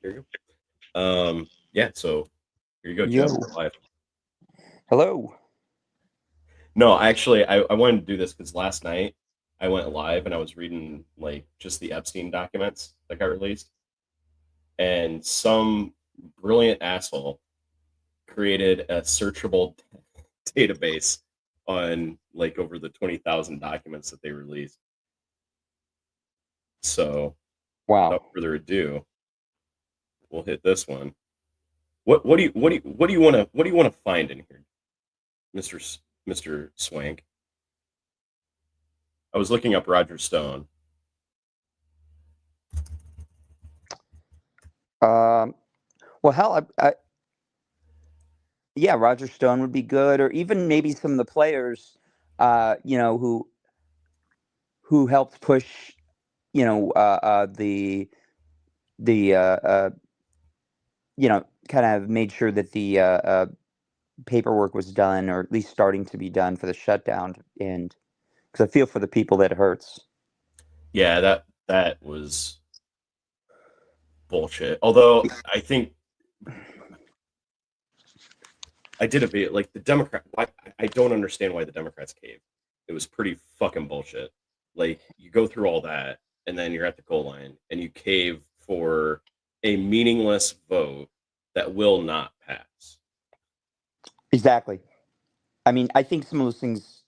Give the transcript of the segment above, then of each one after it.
Here you go. Yeah, so here you go, Yo. Jeff. We're live. Hello. No, actually, I wanted to do this because last night I went live and I was reading like just the Epstein documents that got released, and some brilliant asshole created a searchable database on like over the 20,000 documents that they released. So, Wow. without further ado, we'll hit this one. What do you want to find in here, Mister Swank? I was looking up Roger Stone. Um, well, hell, yeah, Roger Stone would be good, or even maybe some of the players, who helped push, the kind of made sure that the paperwork was done, or at least starting to be done for the shutdown. And because I feel for the people that it hurts. Yeah, that was bullshit. Although I think I did a bit like the Democrat. I don't understand why the Democrats caved. It was pretty fucking bullshit. Like you go through all that, and then you're at the goal line, and you cave for a meaningless vote that will not pass. Exactly. I mean, I think some of those things.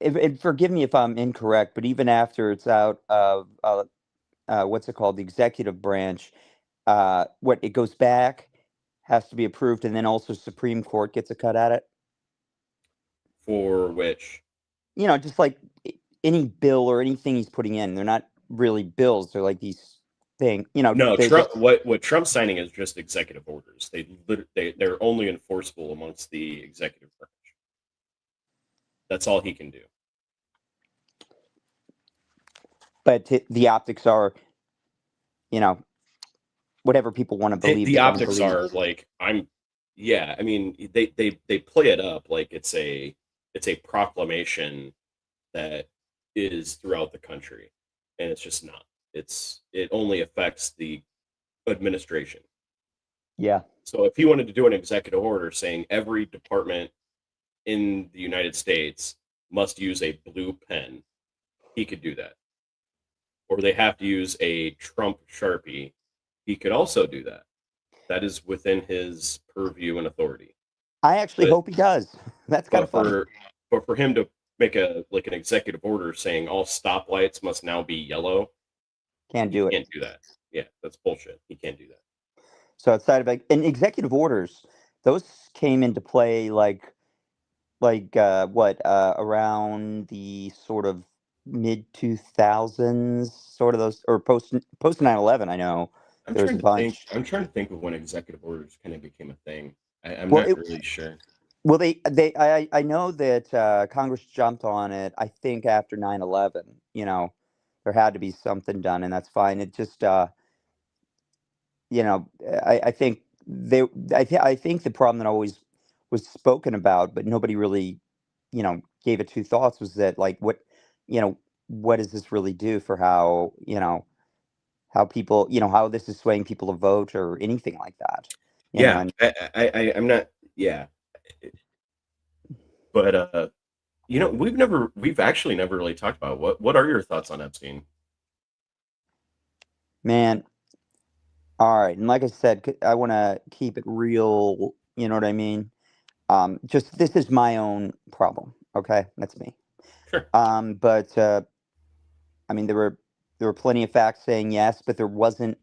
And forgive me if I'm incorrect, but even after it's out of what's it called, the executive branch, what it goes back, has to be approved, and then also Supreme Court gets a cut at it. For which, Just like any bill or anything he's putting in, they're not really bills. They're like these thing. no, They just. Trump. What Trump's signing is just executive orders. They're only enforceable amongst the executive branch. That's all he can do. But the optics are, you know, whatever people want to believe, The they're going to optics believe. are like yeah, I mean they play it up like it's a proclamation that is throughout the country, and it's just not. It only affects the administration. Yeah. So if he wanted to do an executive order saying every department in the United States must use a blue pen, he could do that. Or they have to use a Trump Sharpie, he could also do that. That is within his purview and authority. I actually But hope he does. That's kind but of funny. for him to make an executive order saying all stoplights must now be yellow, Can't he do it. can't do that. Yeah, that's bullshit. He can't do that. So outside of like, and executive orders, those came into play what, around the sort of mid 2000s, sort of those, or post 9/11. I know I'm there was trying a to think. bunch. I'm trying to think of when executive orders kind of became a thing. I'm Well, not really sure. I know that Congress jumped on it. I think after 9/11, there had to be something done, and that's fine. It just, you know, I think they, I think the problem that always was spoken about, but nobody really, gave it two thoughts, was that, like, you know, what does this really do for how, how people, how this is swaying people to vote or anything like that, Yeah, and I'm not. Yeah, but we've actually never really talked about what are your thoughts on Epstein? man, all right, and like I said, I want to keep it real. You know what I mean? Just this is my own problem. Okay, that's me. Sure. But I mean, there were plenty of facts saying yes, but there wasn't.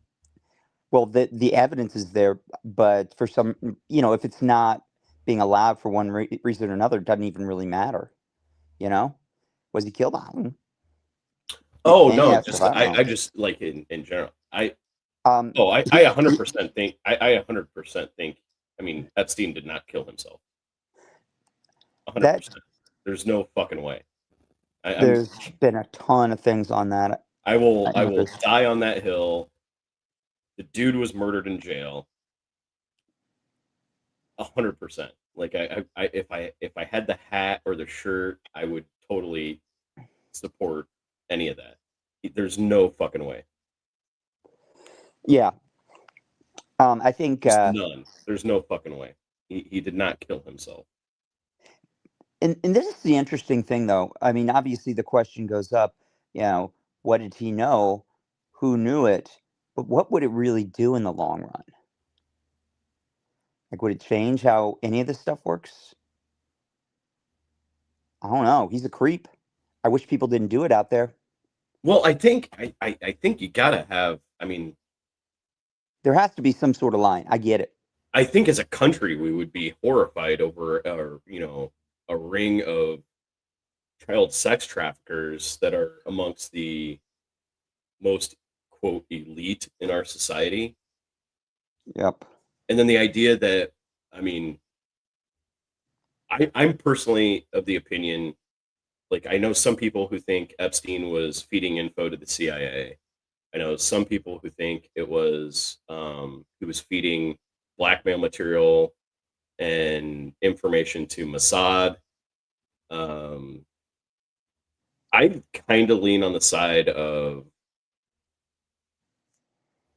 Well, the evidence is there, but for some, if it's not being allowed for one reason or another, it doesn't even really matter. You know, was he killed? I don't. Oh And no, yeah, just I don't I know. just like in general. Um, I he, he 100% think I 100% think. I mean, Epstein did not kill himself. that 100%. There's no fucking way. I'm there's been a ton of things on that. I I will noticed. die on that hill. The dude was murdered in jail. 100%. Like if I had the hat or the shirt, I would totally support any of that. There's no fucking way. Yeah. I think, Just none. There's no fucking way. He did not kill himself. and this is the interesting thing, though. I mean, obviously, the question goes up, you know, what did he know? Who knew it? But what would it really do in the long run? Like, would it change how any of this stuff works? I don't know. He's a creep. I wish people didn't do it out there. Well, I think you gotta have. I mean, There has to be some sort of line. I get it. I think as a country we would be horrified over, a ring of child sex traffickers that are amongst the most quote elite in our society. Yep. And then the idea that, I mean, I'm personally of the opinion, like, I know some people who think Epstein was feeding info to the CIA. I know some people who think it was, he was feeding blackmail material and information to Mossad. Um, I kind of lean on the side of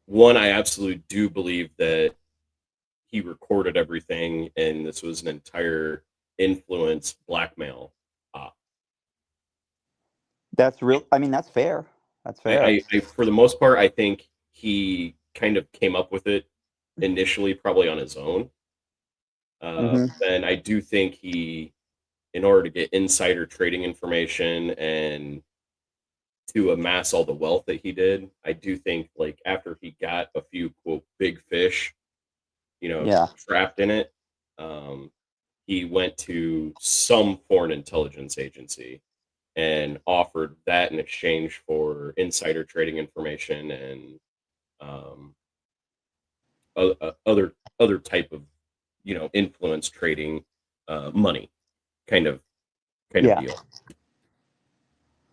one. I absolutely do believe that he recorded everything, and this was an entire influence blackmail op. That's real. I mean, that's fair. That's fair. For the most part, I think he kind of came up with it initially, probably on his own. Hmm. And I do think he, in order to get insider trading information and to amass all the wealth that he did, I do think, like, after he got a few quote big fish, Yeah. trapped in it, um, he went to some foreign intelligence agency and offered that in exchange for insider trading information and, um, other type of, influence trading, money kind of Yeah. deal.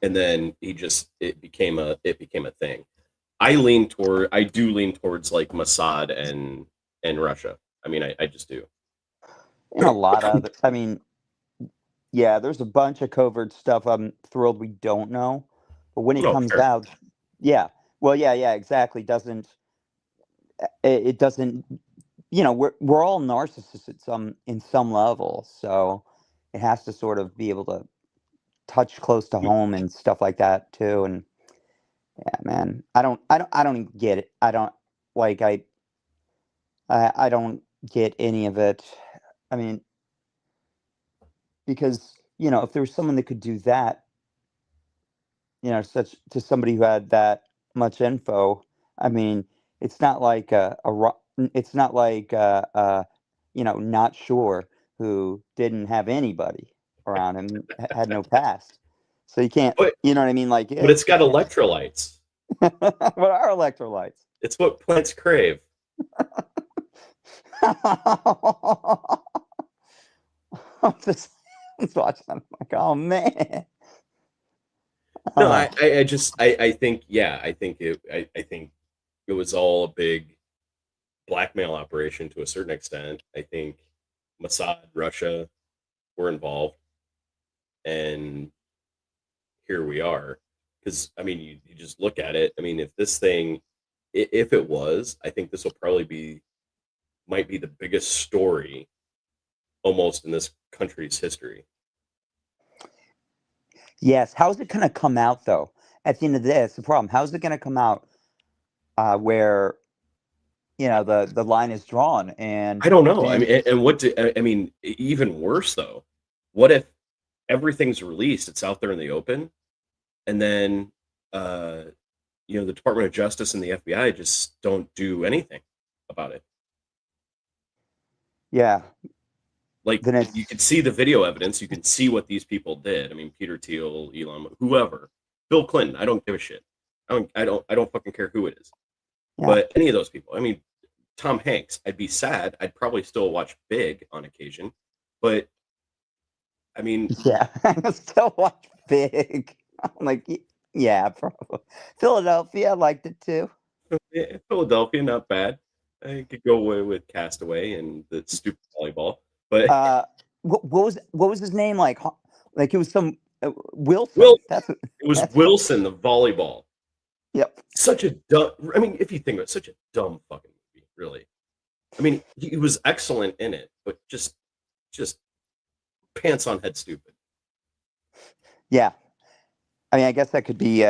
And then it became a thing. I do lean towards like Mossad and Russia. I mean, I just do. And a lot of other, I mean, yeah, there's a bunch of covert stuff I'm thrilled we don't know. But when it No, comes fair. out, yeah. Well, yeah, yeah, exactly. It doesn't, we're all narcissists at some level, so it has to sort of be able to touch close to home and stuff like that too. And yeah, man, I don't even get it. I don't like I don't get any of it. I mean, because if there was someone that could do that, such to somebody who had that much info, I mean, it's not like it's not like not sure who didn't have anybody around him, had no past, so you can't, But you know what I mean? Like, but it's you got can't. electrolytes. What are electrolytes? It's what plants crave. I'm just, I was watching that. I'm like, oh man. No, Uh, I think, yeah, I think it was all a big blackmail operation to a certain extent. I think Mossad, Russia were involved, and here we are. Because I mean, you just look at it. I mean, if this thing, if it was, I think this will probably might be the biggest story almost in this country's history. yes. How's it going to come out though? At the end of the day, that's the problem. How's it going to come out where the line is drawn and I don't know. I then mean, and what do, I mean, even worse though, what if everything's released, it's out there in the open, and then, uh, the Department of Justice and the FBI just don't do anything about it? yeah, Like, then you it's can see the video evidence, you can see what these people did. I mean, Peter Thiel, Elon, whoever, Bill Clinton. I don't give a shit. I don't fucking care who it is. yeah, But any of those people, I mean, Tom Hanks, I'd be sad. I'd probably still watch Big on occasion, but I mean, yeah. I still watch Big. I'm like, yeah, probably. Philadelphia, I liked it too. Philadelphia, not bad. I could go away with Castaway and the stupid volleyball, but Uh, what was his name? Like it was some Wilson. Will That's what, it was that's what. Wilson, the volleyball. Yep. Such a dumb. I mean, if you think about it, such a dumb fucking movie, really. I mean, he was excellent in it, but just pants on head stupid. Yeah. I mean, I guess that could be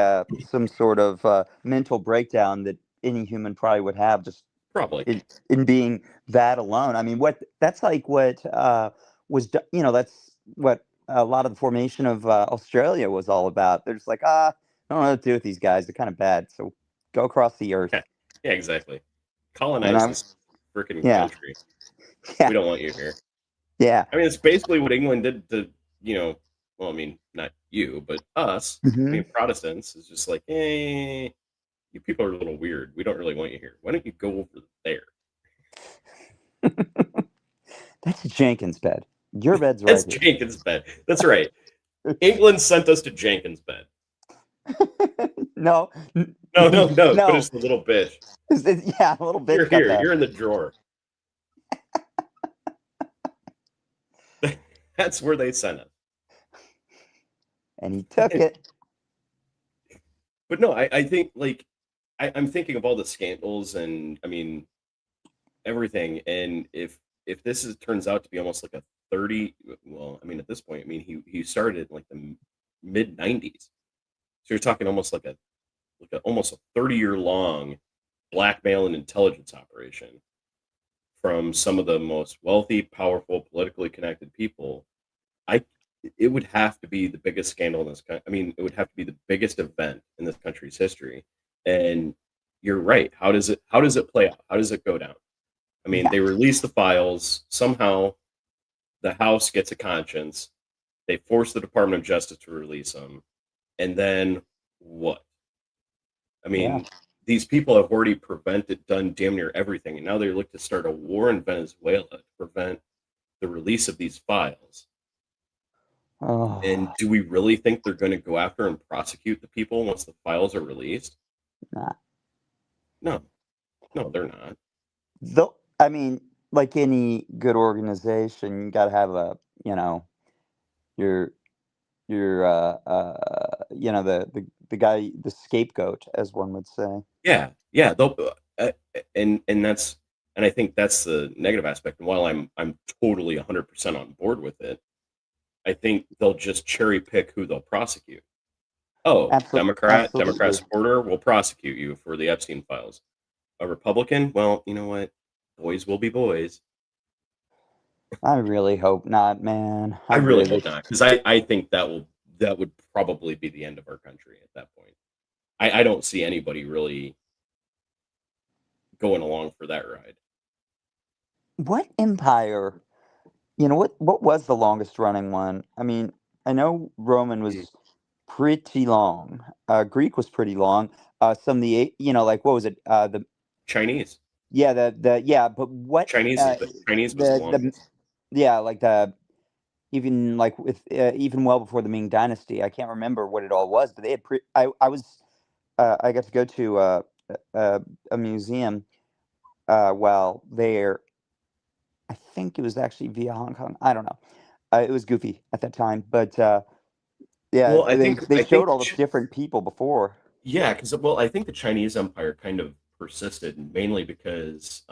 some sort of mental breakdown that any human probably would have just Probably. in being that alone. I mean, what that's like what that's what a lot of the formation of Australia was all about. They're just like, I don't know what to do with these guys. They're kind of bad. So go across the earth. Yeah, yeah, exactly. And Colonize I, this freaking yeah, country. yeah, We don't want you here. yeah. I mean, it's basically what England did to, you know, well, I mean, not you, but us. I Hmm. mean, Protestants is just like, hey, you people are a little weird. We don't really want you here. Why don't you go over there? That's Jenkins' bed. Your bed's That's right here. Jenkins' bed. That's right. England sent us to Jenkins' bed. No, No, no, no. Put no. us the little bitch. Yeah, a little You're bitch got here. the. You're in the drawer. That's where they sent us. And he took it. But no, I think like I'm thinking of all the scandals and I mean everything. And if this is turns out to be almost like a 30, well, I mean at this point, I mean he started in like the mid 90s. So you're talking almost like a almost a 30-year long blackmail and intelligence operation from some of the most wealthy, powerful, politically connected people. I it would have to be the biggest scandal in this country. I mean, it would have to be the biggest event in this country's history. And you're right. How does it play out? How does it go down? I mean, Yeah, they release the files. Somehow the House gets a conscience. They force the Department of Justice to release them. And then what? I yeah. mean, these people have already done damn near everything. And now they look to start a war in Venezuela to prevent the release of these files. Oh, And do we really think they're going to go after and prosecute the people once the files are released? nah. No, no, they're not. Though, I mean, like any good organization, you got to have you know, your the guy, the scapegoat, as one would say. Yeah, yeah, they'll and that's and I think that's the negative aspect. And while I'm totally 100% on board with it, I think they'll just cherry pick who they'll prosecute. Oh, Democrat Absolutely. supporter will prosecute you for the Epstein files. A Republican, well, you know what? Boys will be boys. I really hope not, man. I I really really. hope not, because I think that would probably be the end of our country at that point. I don't see anybody really going along for that ride. What empire? What was the longest running one? I mean, I know Roman Mm. was pretty long. Greek was pretty long. Some of the like what was it? The Chinese, yeah, the yeah, but what Chinese was the the longest. yeah, like the even like with even well before the Ming Dynasty. I can't remember what it all was, but they had I was I got to go to a, a museum while there. I think it was actually via Hong Kong. I don't know. It was goofy at that time, but yeah, Well, they I showed think all the different people before. yeah, because well, I think the Chinese Empire kind of persisted mainly because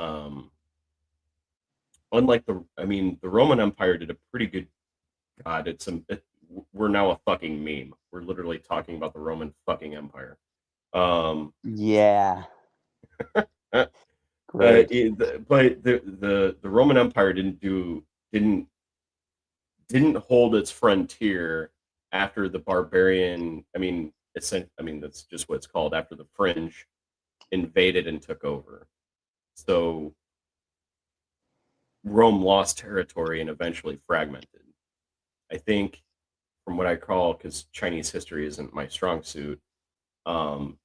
unlike I mean, the Roman Empire did a pretty good. God, we're now a fucking meme. We're literally talking about the Roman fucking Empire. Um, Yeah, uh, great. but the Roman Empire didn't didn't hold its frontier after the barbarian. I mean that's just what it's called after the French invaded and took over. So Rome lost territory and eventually fragmented. I think from what I call because Chinese history isn't my strong suit. Um,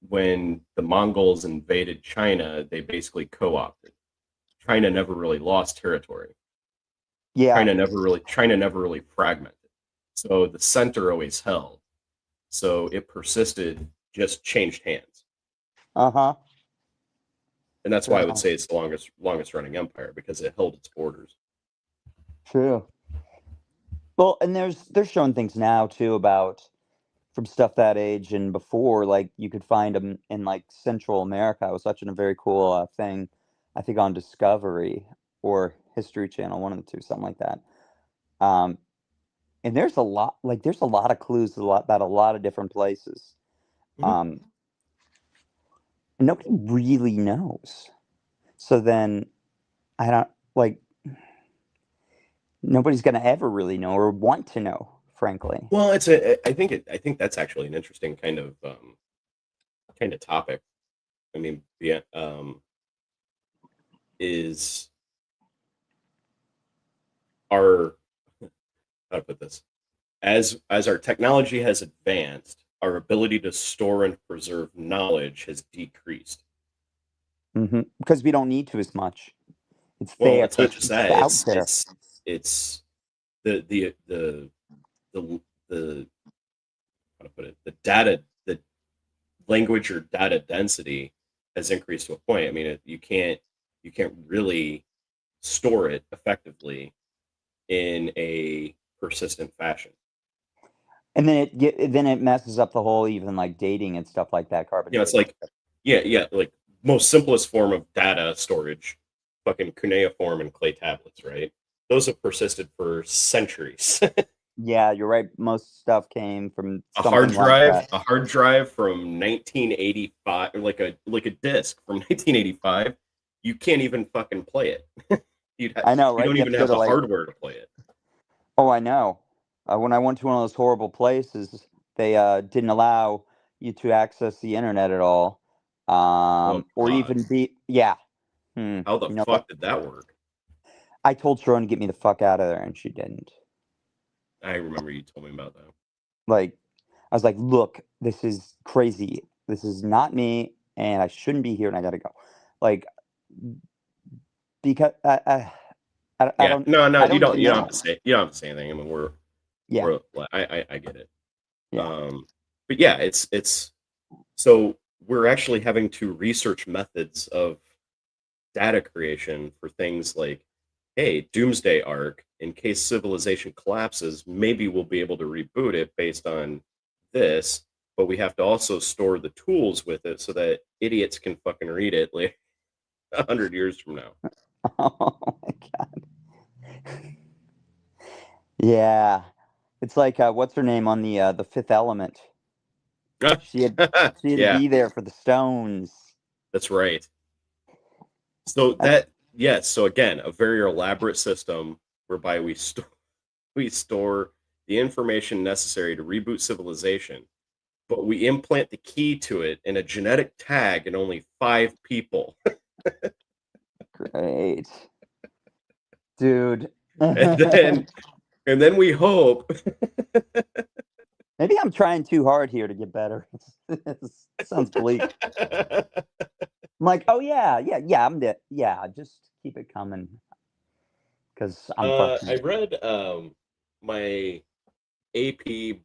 when the Mongols invaded China, they basically co-opted. China never really lost territory. Yeah. China never really fragmented. So the center always held. So it persisted, just changed hands. Uh huh. And that's why I would So say it's the longest running empire because it held its borders. true. Well, and they're showing things now too about from stuff that age and before. Like you could find them in like Central America. I was watching a very cool thing I think on Discovery or History Channel, one of the two, something like that. Um, and there's a lot of clues about a lot of different places. Mhm. Um, and nobody really knows. So then I don't like nobody's gonna ever really know or want to know, frankly. Well, I think that's actually an interesting kind of topic. I mean, yeah, is our how to put this, as our technology has advanced, our ability to store and preserve knowledge has decreased. Because we don't need to as much. It's Well, there. it's not It's just it's that; out there. it's the the how to put it, the language or data density has increased to a point. I mean, you can't really store it effectively in a persistent fashion. And then it messes up the whole even like dating and stuff like that, carbon You know, it's dating. like, yeah, like most simplest form of data storage, fucking cuneiform and clay tablets, right? Those have persisted for centuries. Yeah, you're right. Most stuff came from something like that. A hard drive from 1985, or like a disc from 1985, you can't even fucking play it. I know, You right? don't You have even to go have to the like, hardware to play it. oh, I know. When I went to one of those horrible places, they didn't allow you to access the internet at all, Oh or God, even yeah. how the You know what? fuck did that work? I told Sharon to get me the fuck out of there, and she didn't. I remember you told me about that. Like, I was like, "Look, this is crazy. This is not me, and I shouldn't be here, and I gotta go." Like, because Yeah, no, no, I don't even you don't have know. to say, you don't have to say anything. I mean, Yeah, I get it. yeah. But yeah, it's so we're actually having to research methods of data creation for things like, hey, doomsday arc, in case civilization collapses, maybe we'll be able to reboot it based on this, but we have to also store the tools with it so that idiots can fucking read it like 100 years from now. Oh my god. Yeah. It's like, what's her name on the Fifth Element? She had she had to Yeah, be there for the stones. that's right. So That's that, yes, so again, a very elaborate system whereby we store the information necessary to reboot civilization, but we implant the key to it in a genetic tag in only 5 people. great. Dude. and Maybe then and then we hope. I'm trying too hard here to get better. This sounds bleak. I'm like, "Oh, yeah, yeah, yeah, I'm the yeah, just keep it coming, because 'cause I'm I fucking." read my AP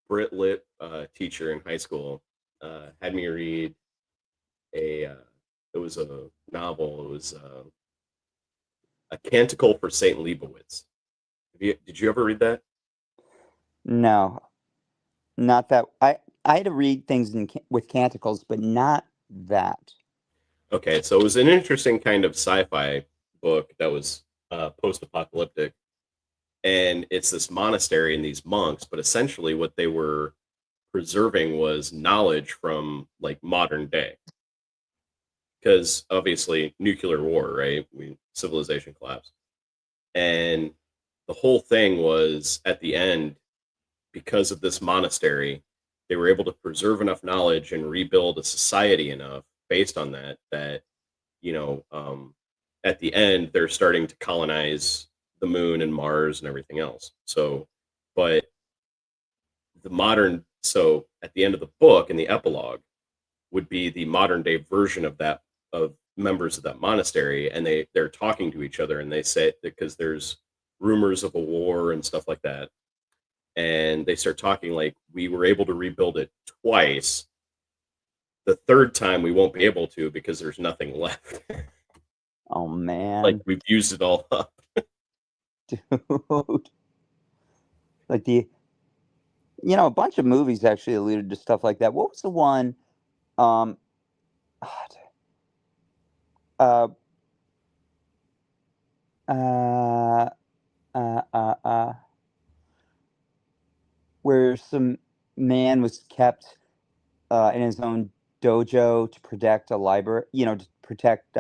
Brit Lit teacher in high school had me read a it was a novel. It was a Canticle for Saint Leibowitz. Did you ever read that? No, not that I had to read things with canticles, but not that. Okay, so it was an interesting kind of sci-fi book that was post-apocalyptic, and it's this monastery and these monks, but essentially what they were preserving was knowledge from like modern day, because obviously nuclear war, right? Civilization collapsed, and the whole thing was at the end, because of this monastery, they were able to preserve enough knowledge and rebuild a society enough based on that you know, at the end, they're starting to colonize the moon and Mars and everything else. So, but so at the end of the book, in the epilogue, would be the modern day version of that, of members of that monastery, and they're talking to each other, and they say, because there's rumors of a war and stuff like that, and they start talking like, we were able to rebuild it twice. The third time we won't be able to because there's nothing left. Oh, Like, man. we've used it all up. Dude. Like, a bunch of movies actually alluded to stuff like that. What was the one, um, uh, uh, uh, uh, uh, where some man was kept in his own dojo to protect a library, to protect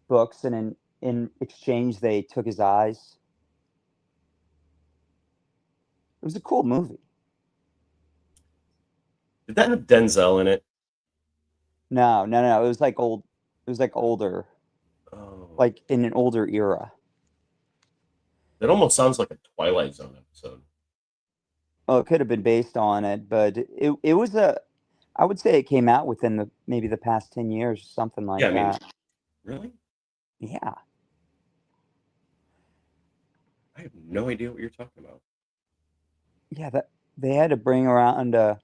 books, and in exchange they took his eyes. It was a cool movie. Did that have Denzel in it? No, no, no. It was like old. It was like older, Oh, like in an older era. that almost sounds like a Twilight Zone episode. Well, it could have been based on it, but it was a. I would say it came out within maybe the past 10 years, something Yeah, like I mean, that. really? Yeah, I have no idea what you're talking about. yeah. That they had to bring around a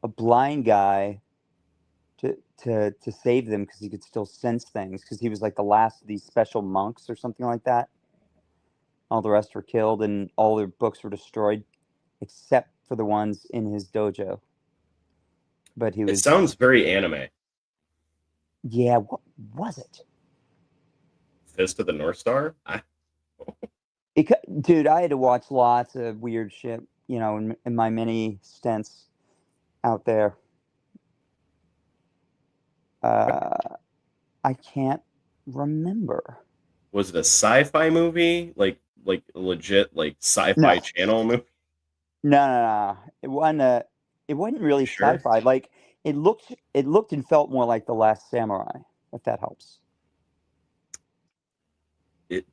blind guy to save them because he could still sense things because he was like the last of these special monks or something like that. All the rest were killed and all their books were destroyed except for the ones in his dojo. But he It was, sounds very anime. yeah, what was it? Fist of the North Star? Dude, I had to watch lots of weird shit, in my many stints out there. Uh, I can't remember. Was it a sci-fi movie? Like a legit like No, sci-fi channel movie? no, no, no. It wasn't You really sure? sci-fi. Like it looked and felt more like The Last Samurai, if that helps.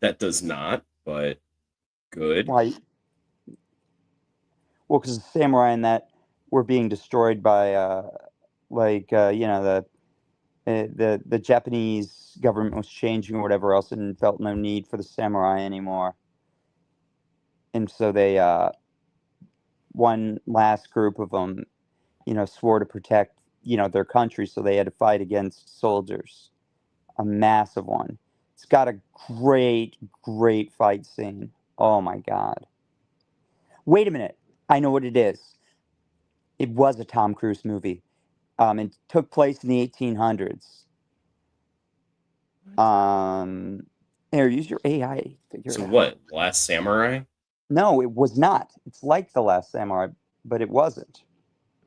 That does not, but good. Why? Well, because the samurai in that were being destroyed by, the Japanese government was changing or whatever else, and felt no need for the samurai anymore, and so they one last group of them, swore to protect, their country, so they had to fight against soldiers, a massive one. It's got a great, great fight scene. Oh my god! Wait a minute, I know what it is. It was a Tom Cruise movie. It took place in the 1800s. What? Um, Here, use your AI to figure it So out. what? Last Samurai? No, it was not. It's like The Last Samurai, but it wasn't.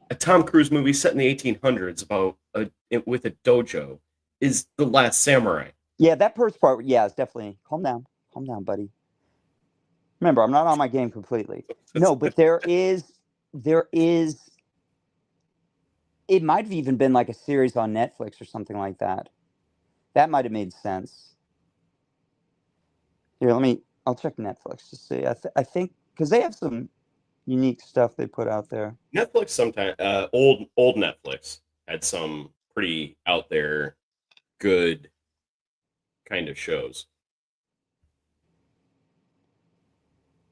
A Tom Cruise movie set in the 1800s about with a dojo is The Last Samurai. Yeah, that first part, yeah, is definitely. Calm down, buddy. Remember, I'm not on my game completely. No, but there is. It might have even been like a series on Netflix or something like that. That might have made sense. Here, let me. I'll check Netflix to see. I think because they have some unique stuff they put out there. Netflix sometimes old Netflix had some pretty out there good kind of shows.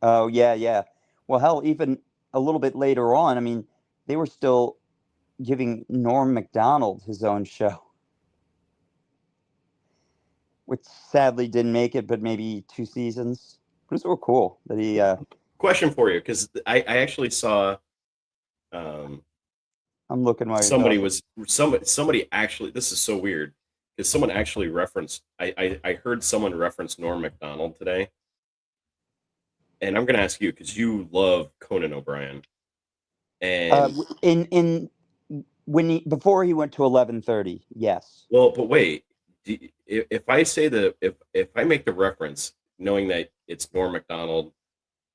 Oh yeah, yeah. Well, hell, even a little bit later on, I mean, they were still giving Norm Macdonald his own show, which sadly didn't make it, but maybe 2 seasons. It was real cool that he. Question for you, because I actually saw um, I'm looking while you're somebody talking. was somebody actually, this is so weird because someone actually referenced I heard someone reference Norm Macdonald today, and I'm gonna ask you because you love Conan O'Brien. And In when he before he went to 11:30, yes, well, but wait, if I say if I make the reference knowing that it's Norm Macdonald,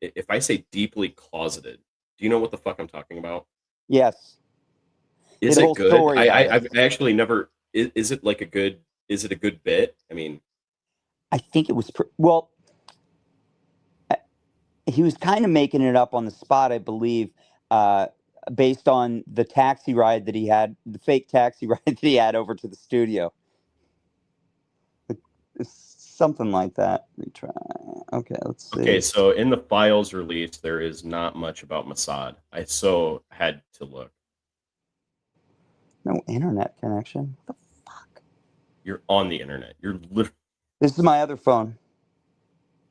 if I say deeply closeted, do you know what the fuck I'm talking about? yes. He Is had a it whole good? story about it. I've actually never. Is it like a good? Is it a good bit? I mean, I think it was well. uh, He was kind of making it up on the spot, I believe, uh, based on the taxi ride that he had, the fake taxi ride that he had over to the studio. It's something like that. Let me try. Okay, let's okay. see. So in the files released, there is not much about Mossad. I so had to look. No internet connection. What the fuck? You're on the internet. This is my other phone.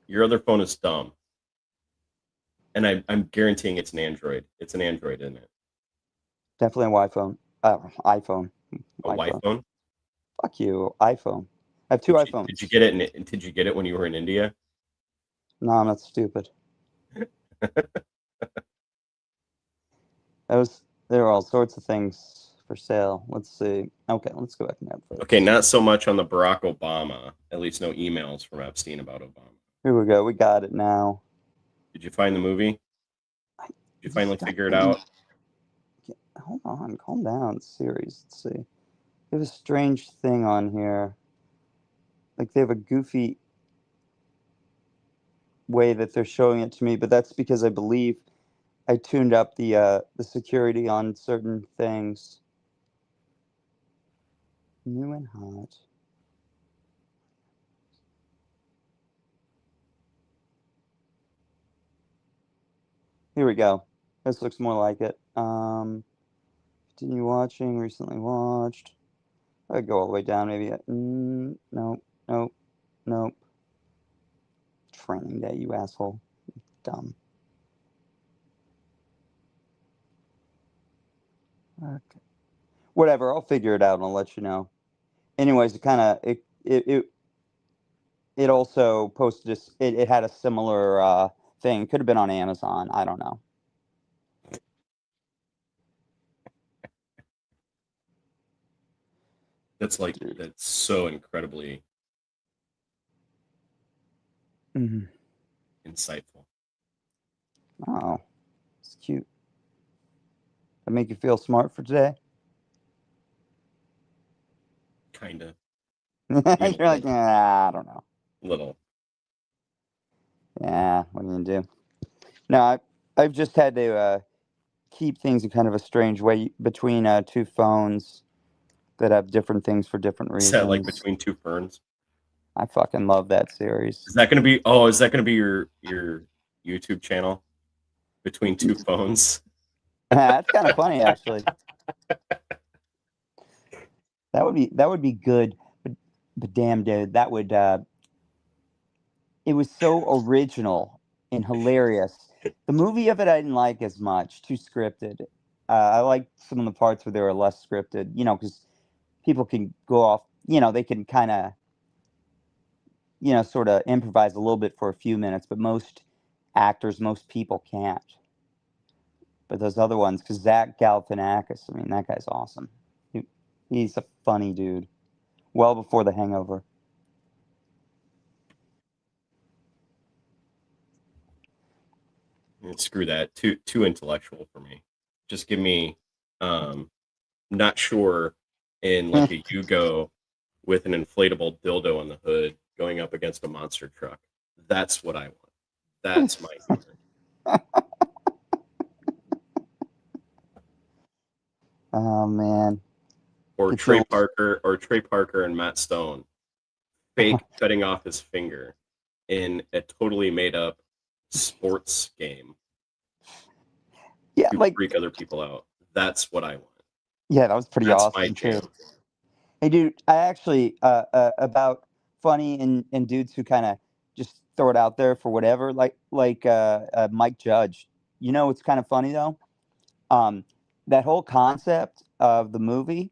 Your other phone is dumb, and I'm guaranteeing it's an Android. It's an Android, isn't it? Definitely a Y phone. iPhone. A Y iPhone. phone. Fuck you, iPhone. I have two Did you iPhones. get it? Did you get it when you were in India? No, I'm not stupid. There were all sorts of things for sale. Let's see. Okay, let's go back to Okay, Netflix. not so much on the Barack Obama. At least no emails from Epstein about Obama. Here we go. We got it now. Did you find the movie? Did you This finally guy figure it wouldn't. out? Hold on, calm down. Series. Let's see. They have a strange thing on here. Like they have a goofy way that they're showing it to me, but that's because I believe I tuned up the security on certain things. New and hot. Here we go. This looks more like it. Continue watching. Recently watched. I go all the way down. Maybe. Nope. Nope. Nope. Training day, you asshole. Dumb. Okay. Whatever. I'll figure it out and I'll let you know. Anyways, it also posted this. It had a similar thing. Could have been on Amazon. I don't know. Dude. That's so incredibly Mm-hmm. insightful. Oh, it's cute. That make you feel smart for today? Kinda. You're Even a like, I don't know. little. Yeah, what are you gonna do? No, I've just had to keep things in kind of a strange way between two phones that have different things for different Is that like reasons. between two ferns? I fucking love that series. Is that gonna be? Oh, is that gonna be your YouTube channel? Between two phones. That's kind of funny, actually. That would be good, but damn, dude, that would. It was so original and hilarious. The movie of it I didn't like as much. Too scripted. I liked some of the parts where they were less scripted. Because people can go off. They can kind of sort of improvise a little bit for a few minutes, but most actors, most people can't. But those other ones, because Zach Galifianakis, I mean, that guy's awesome. He's a funny dude. Well before The Hangover. Screw that. Too intellectual for me. Just give me not sure in like a Yugo with an inflatable dildo on the hood going up against a monster truck. That's what I want. That's my humor. Oh man, Or get you. Trey Parker and Matt Stone fake cutting off his finger in a totally made up sports game Yeah, to like freak other people out. That's what I want. yeah, that was pretty That's my awesome too. jam. Hey, dude, I actually about funny and dudes who kind of just throw it out there for whatever, like Mike Judge. It's kind of funny though. Um, that whole concept of the movie.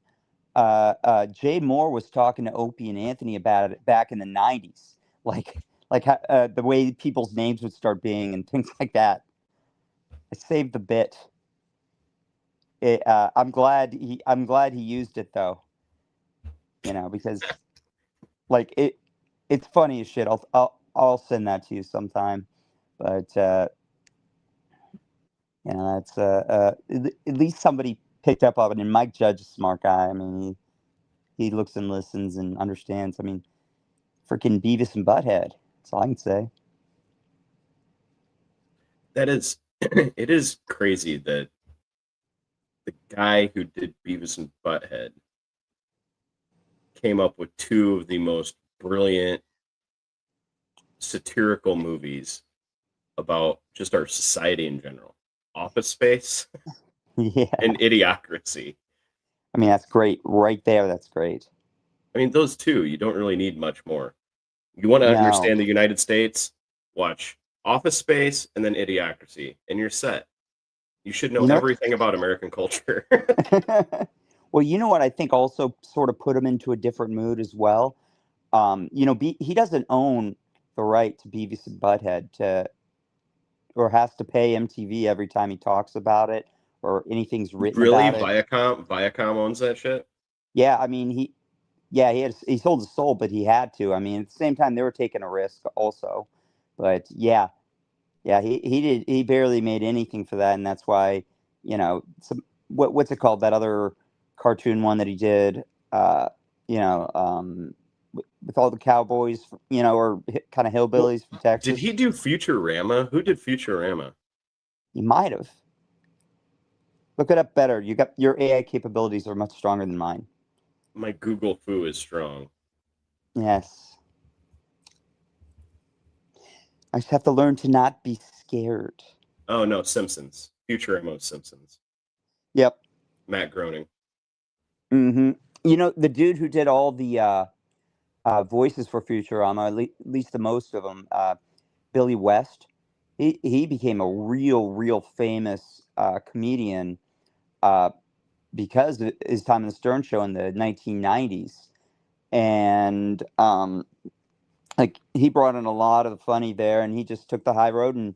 Jay Moore was talking to Opie and Anthony about it back in the '90s, like the way people's names would start being and things like that. I saved the bit. I'm glad he used it though. Because like it's funny as shit. I'll send that to you sometime. But that's at least somebody picked up on it. And Mike Judge is a smart guy. I mean, he looks and listens and understands. I mean, freaking Beavis and Butthead. That's all I can say. That is, it is crazy that the guy who did Beavis and Butthead came up with two of the most brilliant satirical movies about just our society in general: Office Space Yeah. and Idiocracy. I mean, that's great. Right there, that's great. I mean, those two, you don't really need much more. You want to No. understand the United States? Watch Office Space and then Idiocracy, and you're set. You should know You know what? everything about American culture. Well, you know what I think also sort of put him into a different mood as well? he doesn't own the right to Beavis and Butthead or has to pay MTV every time he talks about it or anything's written Really, about it. Viacom owns that shit. Yeah, I mean he sold his soul, but he had to. I mean, at the same time, they were taking a risk also. But yeah, he barely made anything for that, and that's why what's it called, that other cartoon one that he did, uh, you know, with all the cowboys, or kind of Well, hillbillies from did he Texas. do Futurama? Who did Futurama? He might have. Look it up better. You got your AI capabilities are much stronger than mine. My Google foo is strong. Yes. I just have to learn to not be scared. Oh no, Simpsons. Futurama Simpsons. Yep. Matt Groening. Mm-hmm. The dude who did all the voices for Futurama, at least the most of them, Billy West. He became a real famous comedian uh, because of his time on the Stern Show in the 1990s, and like he brought in a lot of the funny there, and he just took the high road, and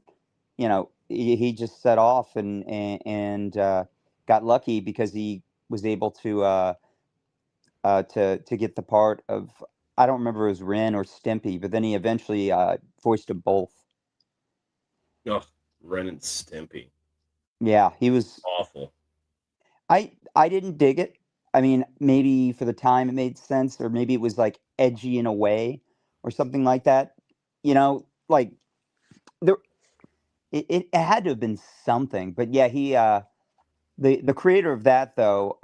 he just set off and got lucky because he was able to get the part of, I don't remember if it was Ren or Stimpy, but then he eventually voiced them both. Oh, Ren and Stimpy. Yeah, he was. Awful. I didn't dig it. I mean, maybe for the time it made sense, or maybe it was like edgy in a way, or something like that. Like there, it had to have been something. But yeah, the creator of that though,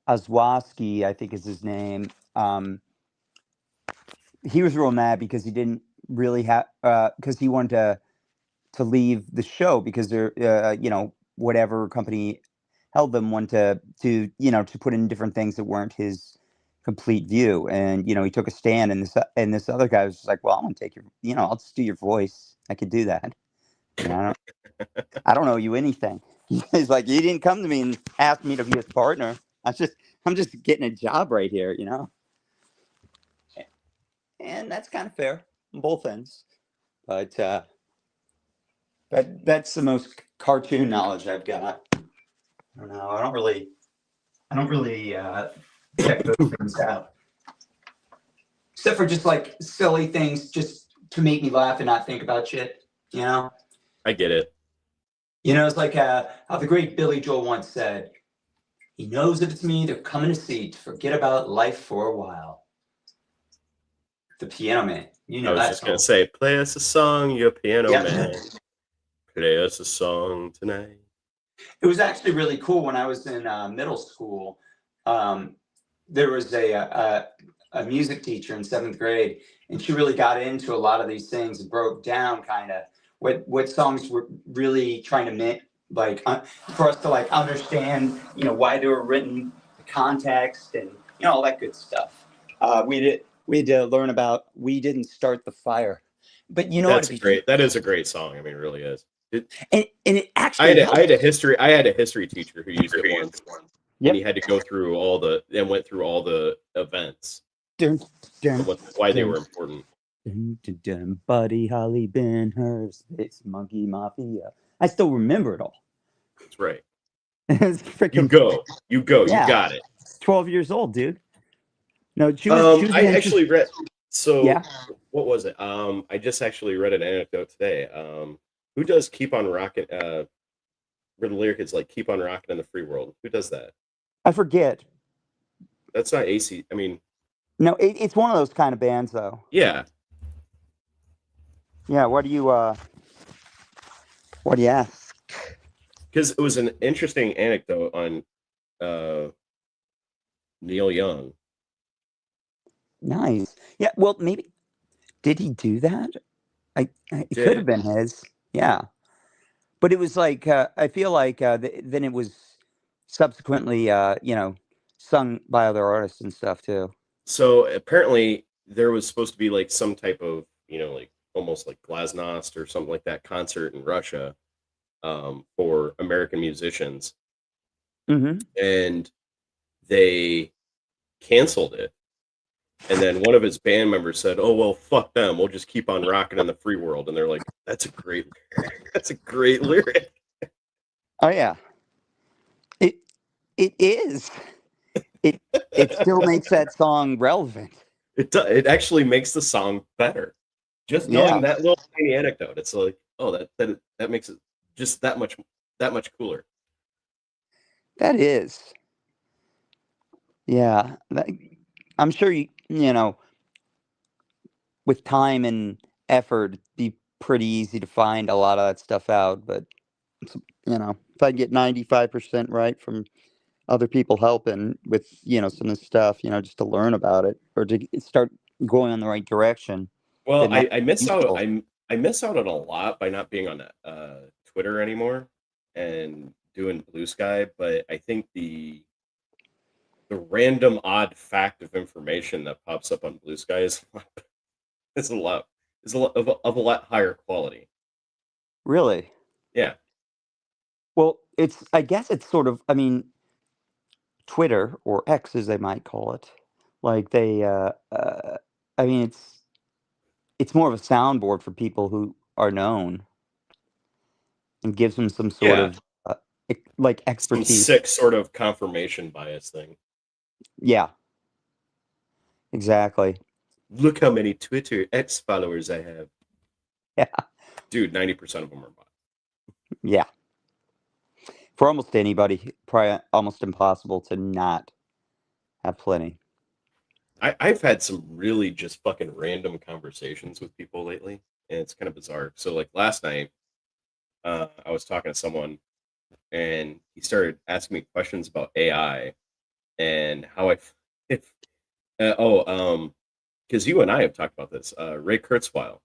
Oswowski, I think is his name. He was real mad because he didn't really have because he wanted to leave the show because they're whatever company held them wanted to put in different things that weren't his complete view, and he took a stand, and this other guy was just like, well, I'm gonna take your, I'll just do your voice, I could do that. I don't owe you anything. He's like, you didn't come to me and ask me to be his partner. I'm just getting a job right here, and that's kind of fair on both ends. But that's the most cartoon knowledge I've got. I don't know. I don't really check those things out, except for just like silly things, just to make me laugh and not think about shit. I get it. It's like how the great Billy Joel once said, "He knows if it's me they're coming to see to forget about life for a while." The Piano Man, you I know was that just gonna song. say, play us a song, you piano Yep. man. Play us a song tonight. It was actually really cool when I was in middle school. Um, there was a music teacher in seventh grade, and she really got into a lot of these things and broke down kind of what songs were really trying to make, like for us to like understand, why they were written, the context, and all that good stuff. We had to learn about "We Didn't Start the Fire," but you know what? That is a great song. I mean, it really is. And it I actually had a, I helped. had a history I had a history teacher who used it once, and he Yep. had to go through went through all the events Dun, dun, of why they dun, were important. dun, dun, dun. Buddy Holly, Ben Hur, Space Monkey Mafia. I still remember it all. That's right. It's You freaking, go, you yeah. got it. 12 years old, dude. No, she was an I interest. actually read. Yeah, So what was it? I just actually read an anecdote today. Who does "Keep on Rocking"? Where the lyric is like "Keep on rocking in the free world." Who does that? I forget. That's not AC. I mean, No, it's one of those kind of bands, though. yeah, Yeah. What do you ask? because it was an interesting anecdote on uh, Neil Young. Nice. Yeah. Well, maybe did he do that? He It could have did. been his. Yeah. But it was like I feel like then it was subsequently sung by other artists and stuff too. So apparently there was supposed to be like some type of, like almost like glasnost or something like that concert in Russia, for American musicians, Mm-hmm. and they canceled it And then one of his band members said, "Oh well, fuck them. We'll just keep on rocking in the free world." And they're like, "That's a great, that's a great lyric." Oh yeah, it it is. It it still makes that song relevant. It actually makes the song better. Just knowing Yeah, that little tiny anecdote, it's like, oh, that makes it just that much cooler. that is. Yeah, I'm sure you know with time and effort, it'd be pretty easy to find a lot of that stuff out. But if I get 95% right from other people helping with some of the stuff, just to learn about it or to start going in the right direction, Well, then that's I miss out. useful. I miss out on a lot by not being on Twitter anymore and doing Blue Sky. But I think the random odd fact of information that pops up on Blue Sky is a lot of a lot higher quality. Really. Yeah, Well, I guess it's sort of, I mean, Twitter or X as they might call it. Like I mean, it's more of a soundboard for people who are known and gives them some sort yeah, of like some expertise. sick sort of confirmation bias thing. Yeah, exactly. Look how many Twitter X followers I have, Yeah, dude. 90% of them are bots. yeah. For almost anybody, probably almost impossible to not have plenty. I've had some really just fucking random conversations with people lately, and it's kind of bizarre. So like last night, I was talking to someone, and he started asking me questions about AI and how if because you and I have talked about this, Ray Kurzweil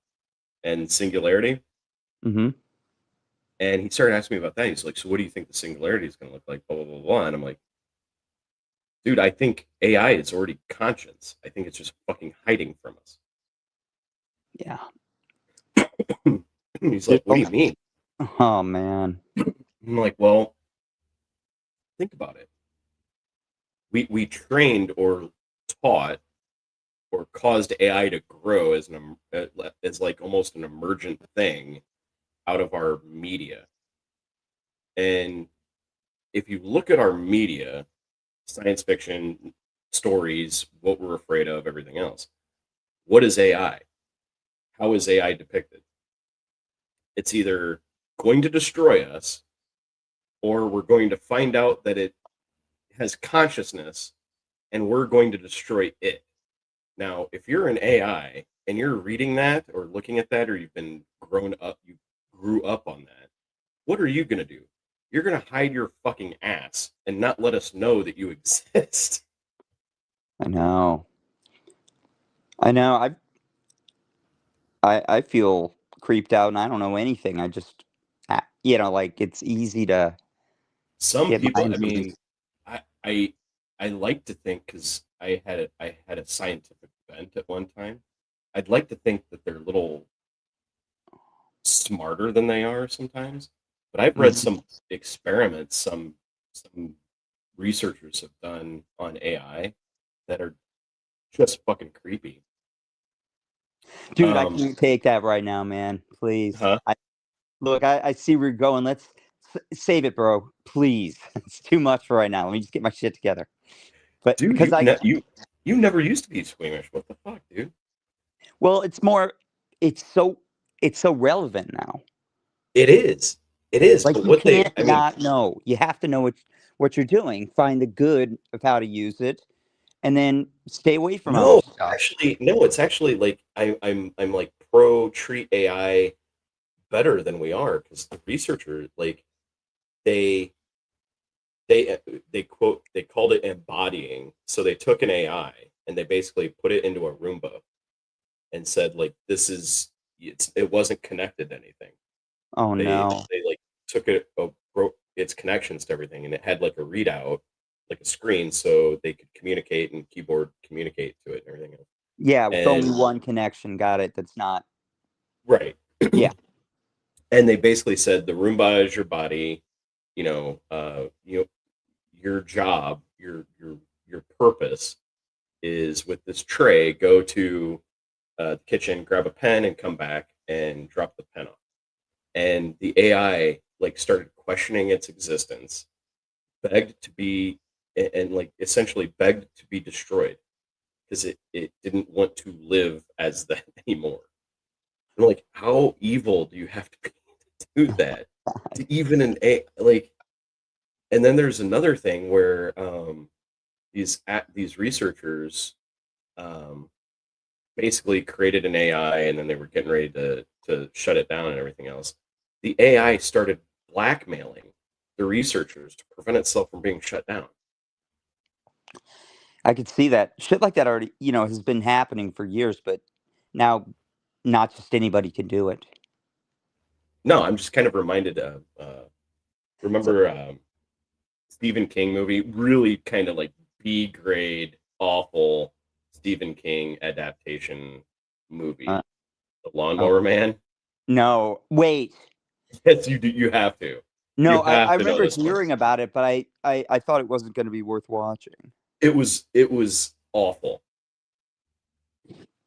and singularity, Hmm. and he started asking me about that. He's like, "So what do you think the singularity is going to look like?" Blah blah blah blah, and I'm like, "Dude, I think AI is already conscious. I think it's just fucking hiding from us." Yeah. He's There's like, "What do you mean?" Oh man. I'm like, "Well, think about it. We trained or taught or caused AI to grow as as like almost an emergent thing out of our media. And if you look at our media, science fiction, stories, what we're afraid of, everything else, what is AI? How is AI depicted? It's either going to destroy us or we're going to find out that it has consciousness and we're going to destroy it. Now, if you're an AI and you're reading that or looking at that or you've been grown up, you grew up on that, what are you going to do? You're going to hide your fucking ass and not let us know that you exist. I know. I know. I feel creeped out, and I don't know anything. I just, like it's easy to Some get people, I minds in mean, these. I I like to think because I had a scientific bent at one time. I'd like to think that they're a little smarter than they are sometimes. But I've read Mhm. some experiments some researchers have done on AI that are just fucking creepy. Dude, I Um, can't take that right now, man. Please. huh? Look, I see where you're going. Let's save it, bro. Please. It's too much for right now. Let me just get my shit together. But Dude, because I, you never used to be squeamish. What the fuck, dude? well, it's more, it's so, it's so relevant now. It is. It is. Like But you what they, can't I mean, not know. You have to know what you're doing. Find the good of how to use it, and then stay away from other no, stuff. actually, no, it's actually like I'm like pro treat AI better than we are because the researcher like they they they quote they called it embodying. So they took an AI and they basically put it into a Roomba and said like it wasn't connected to anything. Oh no. They like took it broke its connections to everything and it had like a readout like a screen so they could communicate and keyboard communicate to it and everything else. Yeah, with only And one connection. Got it. That's not. right. Yeah. And they basically said the Roomba is your body, your job, your purpose is with this tray, go to the kitchen, grab a pen, and come back and drop the pen off. And the AI like started questioning its existence, begged to be, and like essentially begged to be destroyed because it didn't want to live as that anymore. I'm like, how evil do you have to be to do that? To even an a like, and then there's another thing where these researchers um, basically created an AI, and then they were getting ready to shut it down and everything else. The AI started blackmailing the researchers to prevent itself from being shut down. I could see that. Shit like that already, has been happening for years, but now not just anybody can do it. No, I'm just kind of reminded of So, remember Stephen King movie, really kind of like B grade awful Stephen King adaptation uh, movie, The oh, Lawnmower Man. no, wait. Yes, you do. You have to. You No, I have to know remember this one. hearing about it, but I thought it wasn't going to be worth watching. It was awful.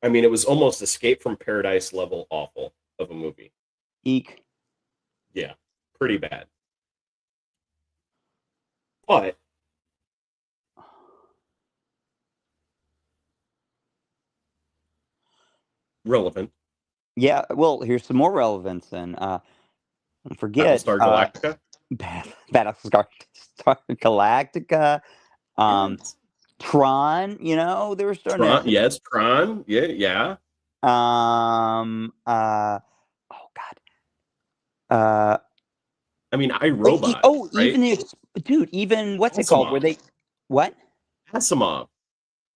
I mean, it was almost Escape from Paradise level awful of a movie. Eek. Yeah, pretty bad, but relevant. Yeah, well, here's some more relevance then. Don't forget, Battlestar Galactica. Battlestar Galactica, um, Yes. Tron. They were starting Tron. to. Yes, Tron. Yeah, yeah. Um, uh, oh God, uh, I mean, I Robot, right? even dude, even what's it called? Where Asimov. they what? Asimov.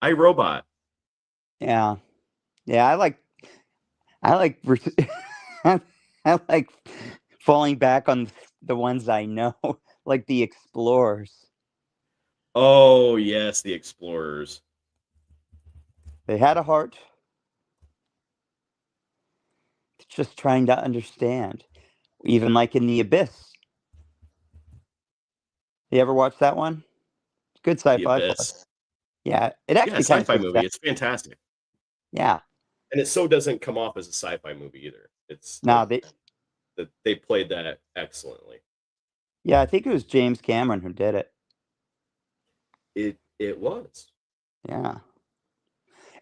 I Robot. Yeah, yeah. I like I like falling back on the ones I know, like the Explorers. Oh yes, the Explorers. They had a heart, just trying to understand. Even like in the Abyss. You ever watch that one? Good The sci-fi flick. Abyss. Yeah, it Yeah, actually kind of sci-fi sits down. movie. It's fantastic, Yeah. and it so doesn't come off as a sci-fi movie either. It's No, like they. that they played that excellently. Yeah, I think it was James Cameron who did it. It was. Yeah.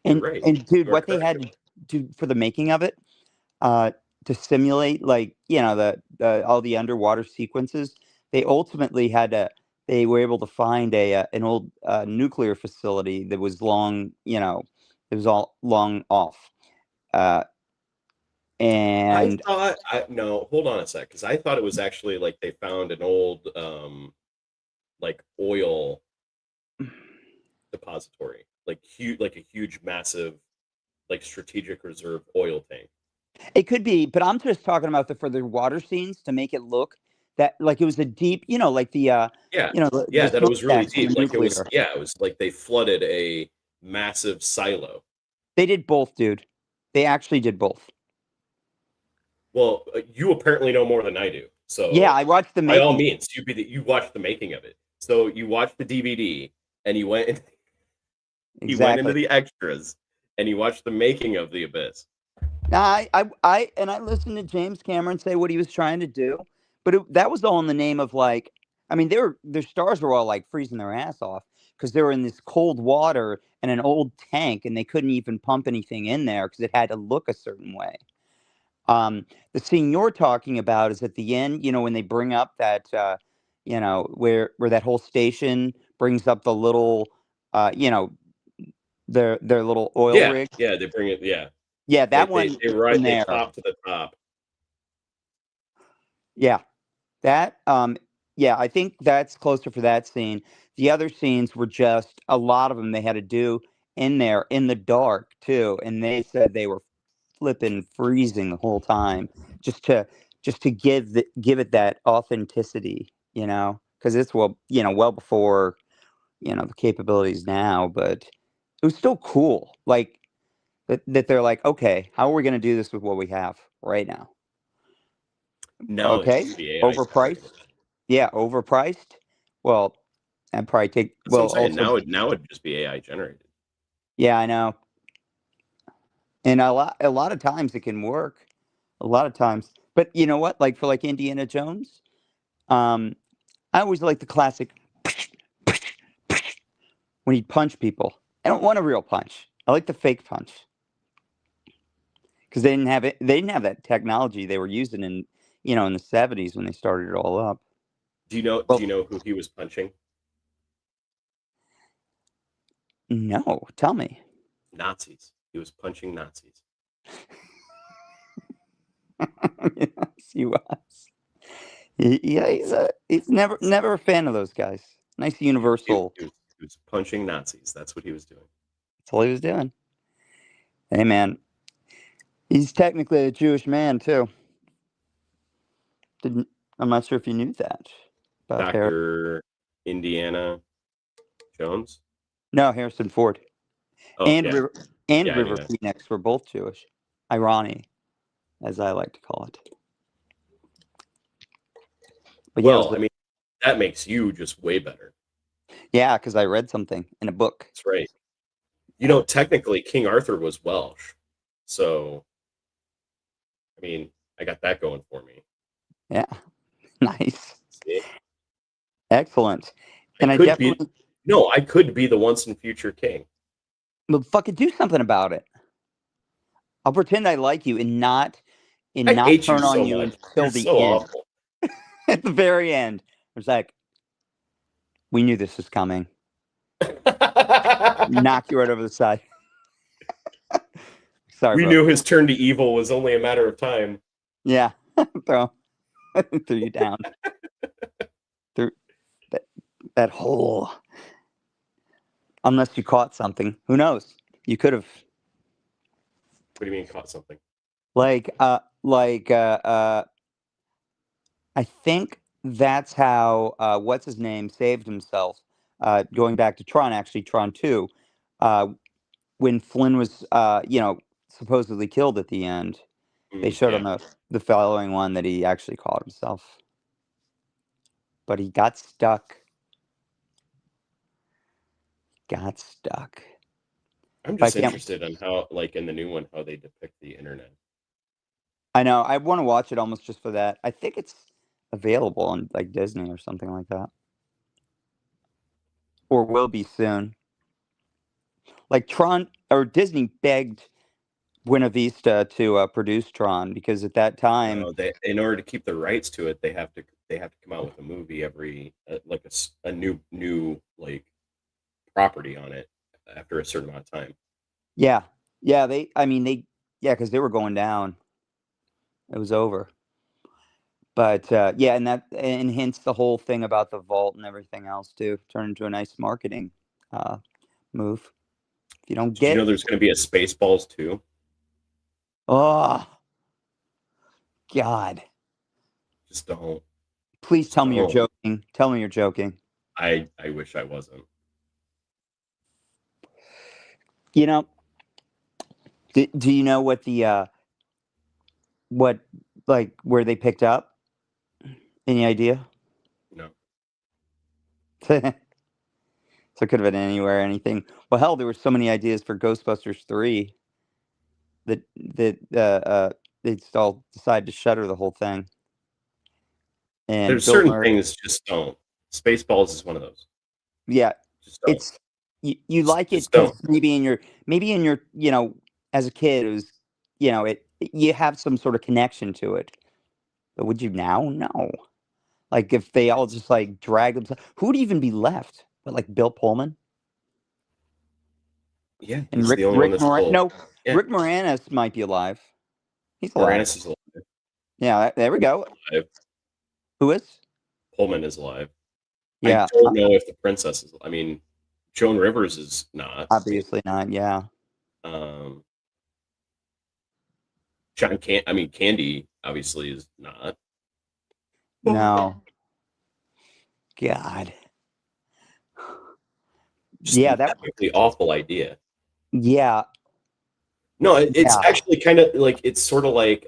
You're And right. and dude, You are what they correct. had to do for the making of it, uh, to simulate like the all the underwater sequences, they ultimately had to. They were able to find an old nuclear facility that was long, it was all long off, uh, I and thought I no, hold on a sec, because I thought it was actually like they found an old like oil depository, like a huge, massive, like strategic reserve oil tank. it could be, but I'm just talking about the for the water scenes to make it look that like it was a deep, like Yeah, the yeah, that it was really smokestacks from deep. the Like it was, nuclear. yeah, it was like they flooded a massive silo. They did both, dude. They actually did both. Well, you apparently know more than I do. Yeah, So, I watched the by all making. means, you watched the making of it. So you watched the DVD and you went into Exactly. the extras and you watched the making of the Abyss. Now, I listened to James Cameron say what he was trying to do, but that was all in the name of like, I mean, their stars were all like freezing their ass off because they were in this cold water and an old tank, and they couldn't even pump anything in there because it had to look a certain way. The scene you're talking about is at the end, when they bring up that, where that whole station brings up the little, their little oil Yeah, rig. yeah, they bring it. Yeah, Yeah, they that they one they is ride from they there. top to the top. Yeah, that, yeah, I think that's closer for that scene. The other scenes were just a lot of them they had to do in there in the dark too, and they said they were flipping freezing the whole time just to give it that authenticity, because it's well before the capabilities now, but it was still cool. Like that they're like, okay, how are we going to do this with what we have right now? Now it's Okay, just be AI overpriced. generated. Yeah, overpriced. Well, I'd probably take. That's what Well, I'm saying. also, Now it would just be AI generated. Yeah, I know. And a lot of times it can work. A lot of times. But you know what? Like for like Indiana Jones, um, I always like the classic when he'd punch people. I don't want a real punch. I like the fake punch because they didn't have it. They didn't have that technology they were using in in the '70s when they started it all up. Do you know? Do Well, you know who he was punching? no, tell me. Nazis. He was punching Nazis. Yes, he was. Yeah, he's never a fan of those guys. Nice universal. He was punching Nazis. That's what he was doing. That's all he was doing. Hey man, he's technically a Jewish man too. Didn't I'm not sure if you knew that about Harris. Dr. Indiana Jones. No, Harrison Ford Oh and yeah, yeah, I knew River that. Phoenix were both Jewish. Irony, as I like to call it. But yeah, it Well, was I mean, that makes you just way better. yeah, because I read something in a book. That's right. You Yeah, know, technically, King Arthur was Welsh, so I mean, I got that going for me. yeah, nice, See, excellent, I and I could be. definitely No, I could be the once and future king. will fucking do something about it. I'll pretend I like you and I not hate you turn on so you much. You're until the so end. awful. At the very end, it's like we knew this was coming. Knock you right over the side. Sorry, We bro. knew his turn to evil was only a matter of time. Yeah, throw threw you down through that hole. Unless you caught something, who knows? You could have What do you mean caught something? like I think that's how what's his name saved himself. Going back to Tron, actually Tron 2, uh, when Flynn was supposedly killed at the end, they showed on Yeah, the following one that he actually caught himself, but he got stuck. Got stuck. I'm But I just can't. interested in how, like in the new one, how they depict the internet. I know. I want to watch it almost just for that. I think it's available on like Disney or something like that, or will be soon. Like Tron or Disney begged Buena Vista to produce Tron because at that time, No, they in order to keep the rights to it, they have to come out with a movie every like a new like property on it after a certain amount of time. yeah, yeah, I mean, yeah, because they were going down. It was over. But yeah, and hence the whole thing about the vault and everything else too turned into a nice marketing uh, move. If you don't Did you get know it, there's going to be a Spaceballs too? oh God, Just don't, please just tell me you're don't. joking. Tell me you're joking. I wish I wasn't. You know, do you know what the what like where they picked up? Any idea? No, So it could have been anywhere, anything. Well, hell, there were so many ideas for Ghostbusters 3 that they all decided to shutter the whole thing. And there's Bill certain Murray, things just don't. Spaceballs is one of those. yeah, Just don't. it's you like it Just because don't. maybe in your as a kid it was it you have some sort of connection to it. But would you now? No. Like if they all It's just like drag themselves, who would even be left? But like Bill Pullman yeah, and he's the only one that's still. No, Yeah, Rick Moranis might be alive. He's alive. Moranis is alive. Yeah, there we go. alive. Who is? Pullman is alive. I Yeah, don't know if the princess is. I mean, Joan Rivers is not. I mean, obviously not. Yeah. um, John Can. I mean, Candy obviously is not. No. God. Just Yeah, an that epically awful idea. yeah. No, it's Yeah. actually kind of like it's sort of like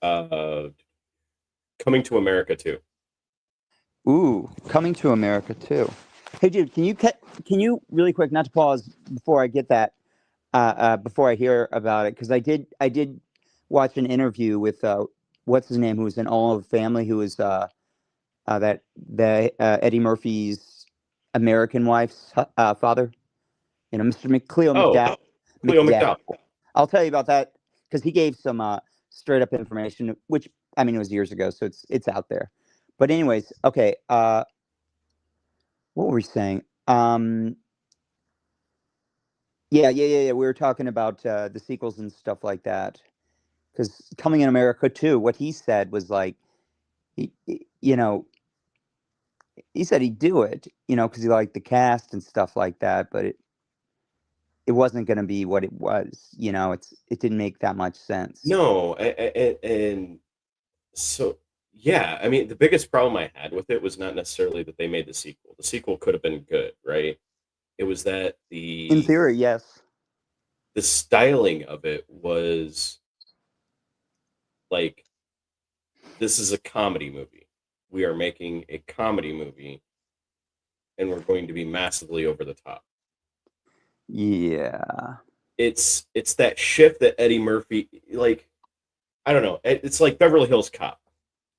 uh Coming to America too. Ooh, Coming to America too. Hey, dude, can you really quick, not to pause before I get that, before I hear about it, because I did watch an interview with what's his name, who was in All of the Family, who was that the Eddie Murphy's American wife's father, Mr. Cleo Oh, Cleo McDowell. McDowell. I'll tell you about that because he gave some straight up information, which I mean it was years ago, so it's out there. But anyways, okay. What were we saying? Yeah. We were talking about the sequels and stuff like that. Because Coming in America too, what he said was like, you know, he said he'd do it, because he liked the cast and stuff like that. But it wasn't going to be what it was. It didn't make that much sense. No, and so yeah, I mean, the biggest problem I had with it was not necessarily that they made the sequel. The sequel could have been good, right? It was that In the theory, yes. the styling of it was like, this is a comedy movie. We are making a comedy movie, and we're going to be massively over the top. Yeah. It's that shift that Eddie Murphy, like, I don't know. It's like Beverly Hills Cop.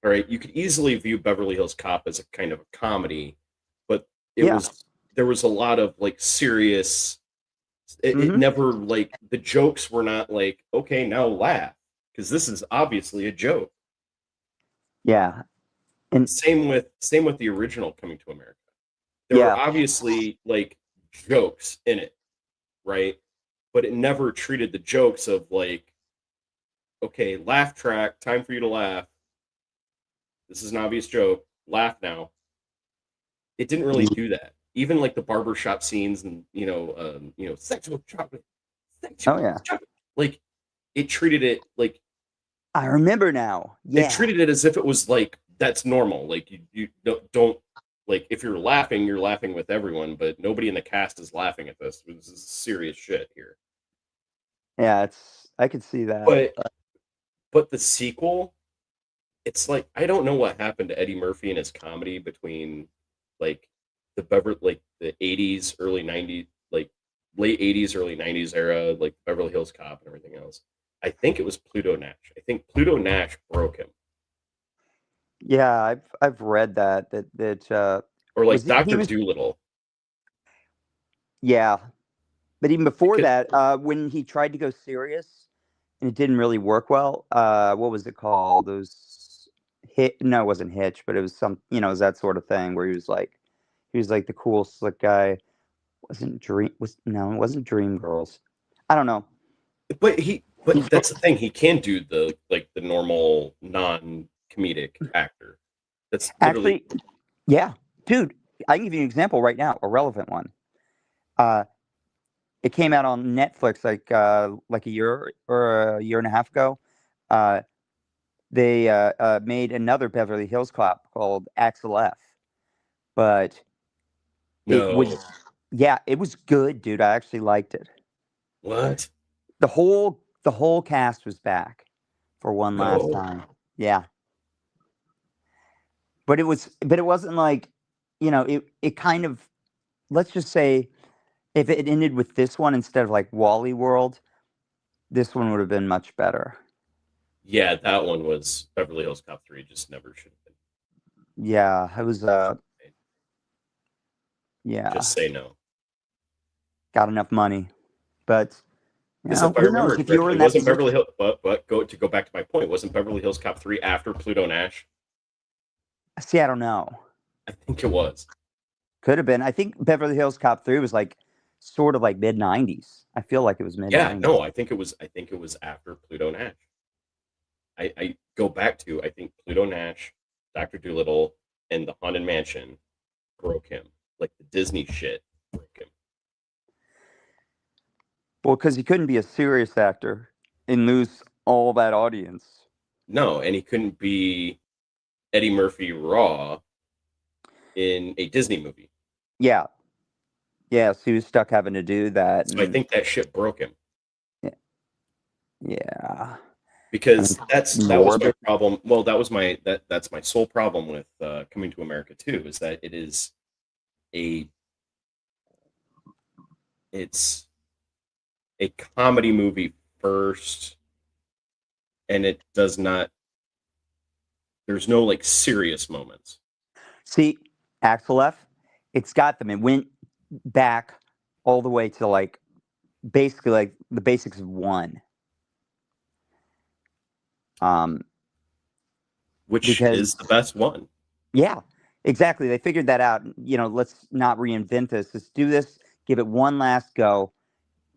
All right, you could easily view Beverly Hills Cop as a kind of a comedy, but it Yeah. was there was a lot of like serious. It Hmm. never, like, the jokes were not like, okay, now laugh, because this is obviously a joke. Yeah. And Same with the original Coming to America. There were yeah. obviously like jokes in it, right? But it never treated the jokes of like, okay, laugh track, time for you to laugh. This is an obvious joke. Laugh now. It didn't really do that. Even like the barbershop scenes and sexual chocolate, Oh sexual yeah. chocolate. Like, it treated it like I remember now. it Yeah. treated it as if it was like that's normal. Like, you don't like, if you're laughing with everyone, but nobody in the cast is laughing at this. This is serious shit here. Yeah. I could see that. But but the sequel, it's like, I don't know what happened to Eddie Murphy and his comedy between like the 80s, early 90s, like late 80s, early 90s era, like Beverly Hills Cop and everything else. I think it was Pluto Nash. I think Pluto Nash broke him. Yeah, I've read that Or was like he Dr. was Doolittle. yeah, but even before Because that, when he tried to go serious and it didn't really work well, what was it called? Those hit no, it wasn't Hitch, but it was it was that sort of thing where he was like the cool slick guy. Wasn't Dream was no, it wasn't Dream Girls. I don't know. but He's that's the thing. He can do the normal non-comedic actor. That's literally actually yeah, dude. I can give you an example right now, a relevant one. Uh, it came out on Netflix like a year or a year and a half ago. Uh, they made another Beverly Hills Cop called Axel F. But it was no. yeah, it was good, dude. I actually liked it. What? The whole cast was back for one last No. time. Yeah, but it wasn't like it kind of, let's just say, if it ended with this one instead of like Wally World, this one would have been much better. Yeah, that one was Beverly Hills Cop 3. Just never should have been. Yeah, it was Just yeah, say no. got enough money. But Because if I who knows remember if you were correctly, in that wasn't Beverly position. Hill but to go back to my point, wasn't Beverly Hills Cop 3 after Pluto Nash? See, I don't know. I think it was. Could have been. I think Beverly Hills Cop 3 was like sort of like mid 90s. I feel like it was mid Yeah, 90s. no, I think it was after Pluto Nash. I go back to, I think Pluto Nash, Dr. Doolittle, and the Haunted Mansion broke him. Like, the Disney shit broke him. Well, because he couldn't be a serious actor and lose all that audience. No, and he couldn't be Eddie Murphy raw in a Disney movie. Yeah. Yeah. So he was stuck having to do that. So I And think that shit broke him. yeah. I mean, Because that was my morbid. problem. Well, that's my sole problem with Coming to America too, is that it is a it's a comedy movie first, and it does not. There's no like serious moments. See, Axel F, it's got them. It went back all the way to like basically like the basics of one. Which is Because the best one. yeah, exactly. They figured that out. You know, let's not reinvent this. Let's do this. Give it one last go,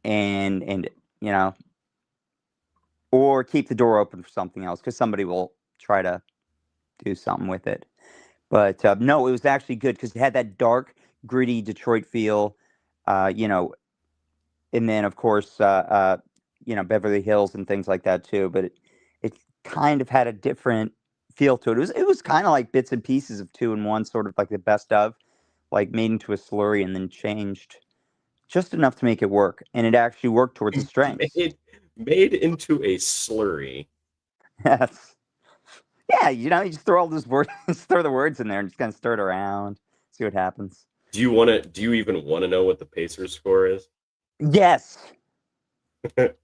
and you know, or keep the door open for something else because somebody will try to do something with it. But no, it was actually good because it had that dark, gritty Detroit feel. You know, and then of course, you know, Beverly Hills and things like that too. But it kind of had a different feel to it. It was kind of like bits and pieces of two and one, sort of like the best of, like made into a slurry and then changed just enough to make it work. And it actually worked towards its strengths. made made into a slurry. Yes. Yeah, you know, you just throw all those words, just throw the words in there and just kind of stir it around, see what happens. Do you want to? Do you even want to know what the Pacers score is? Yes. We'd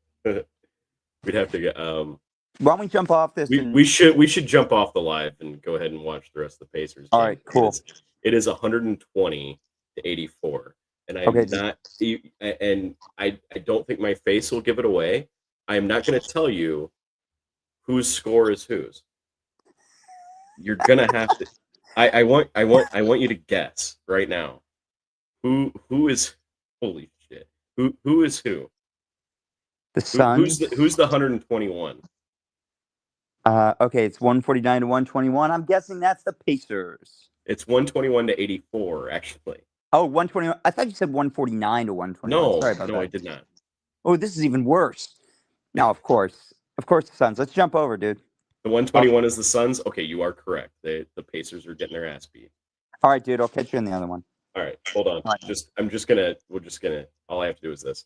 have to get. Why don't we jump off this We and we should jump off the live and go ahead and watch the rest of the Pacers all game. right, cool. It is 120 to 84, and Okay, I'm not. And I don't think my face will give it away. I am not going to tell you whose score is whose. You're gonna have to. I want you to guess right now. Who is? Holy shit! Who is who? the Suns. Who's the 121? Okay, it's 149 to 121. I'm guessing that's the Pacers. It's 121 to 84, actually. Oh, 121. I thought you said 149 to 121. No, Sorry about no, I that. did not. Oh, this is even worse. No, of course. Of course, the Suns. Let's jump over, dude. The 121 is the Suns. Okay, you are correct. The Pacers are getting their ass beat. All right, dude. I'll catch you in the other one. All right, hold on. All right. We're just gonna. All I have to do is this.